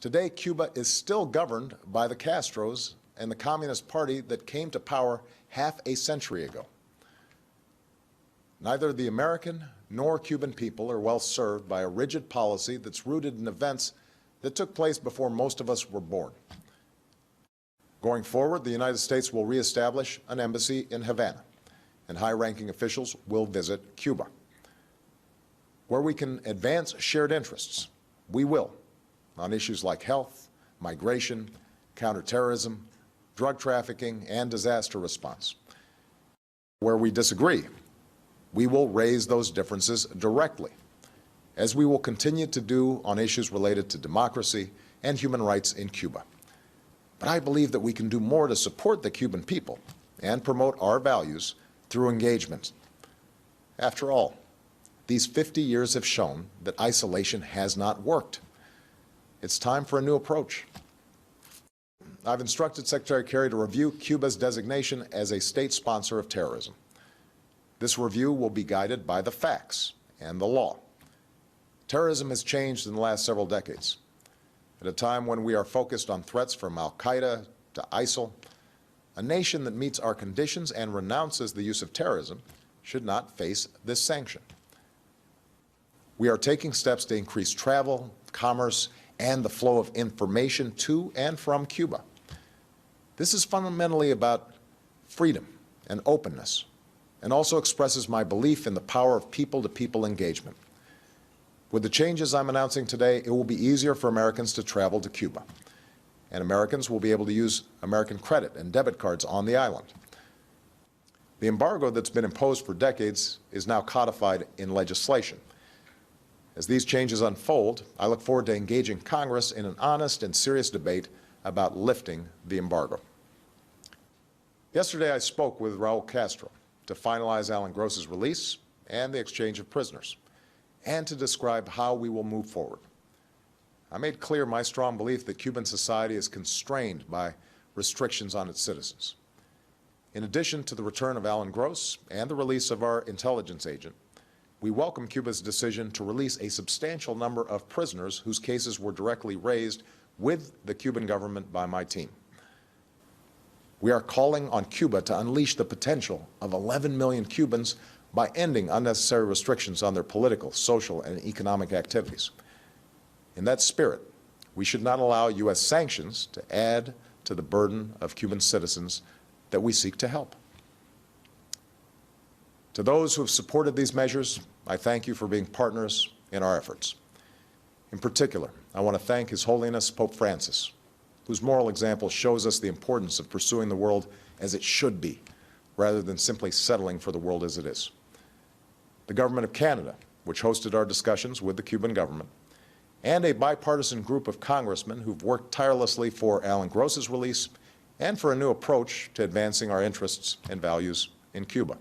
Today, Cuba is still governed by the Castros and the Communist Party that came to power half a century ago. Neither the American nor Cuban people are well served by a rigid policy that's rooted in events that took place before most of us were born. Going forward, the United States will reestablish an embassy in Havana, and high-ranking officials will visit Cuba. Where we can advance shared interests, we will, on issues like health, migration, counterterrorism, drug trafficking, and disaster response. Where we disagree, we will raise those differences directly, as we will continue to do on issues related to democracy and human rights in Cuba. But I believe that we can do more to support the Cuban people and promote our values through engagement. After all, these 50 years have shown that isolation has not worked. It's time for a new approach. I've instructed Secretary Kerry to review Cuba's designation as a state sponsor of terrorism. This review will be guided by the facts and the law. Terrorism has changed in the last several decades. At a time when we are focused on threats from al-Qaeda to ISIL, a nation that meets our conditions and renounces the use of terrorism should not face this sanction. We are taking steps to increase travel, commerce, and the flow of information to and from Cuba. This is fundamentally about freedom and openness, and also expresses my belief in the power of people-to-people engagement. With the changes I'm announcing today, it will be easier for Americans to travel to Cuba, and Americans will be able to use American credit and debit cards on the island. The embargo that's been imposed for decades is now codified in legislation. As these changes unfold, I look forward to engaging Congress in an honest and serious debate about lifting the embargo. Yesterday, I spoke with Raúl Castro to finalize Alan Gross's release and the exchange of prisoners, and to describe how we will move forward. I made clear my strong belief that Cuban society is constrained by restrictions on its citizens. In addition to the return of Alan Gross and the release of our intelligence agent, we welcome Cuba's decision to release a substantial number of prisoners whose cases were directly raised with the Cuban government by my team. We are calling on Cuba to unleash the potential of 11 million Cubans by ending unnecessary restrictions on their political, social, and economic activities. In that spirit, we should not allow U.S. sanctions to add to the burden of Cuban citizens that we seek to help. To those who have supported these measures, I thank you for being partners in our efforts. In particular, I want to thank His Holiness Pope Francis, whose moral example shows us the importance of pursuing the world as it should be, rather than simply settling for the world as it is. The Government of Canada, which hosted our discussions with the Cuban government, and a bipartisan group of congressmen who've worked tirelessly for Alan Gross's release and for a new approach to advancing our interests and values in Cuba.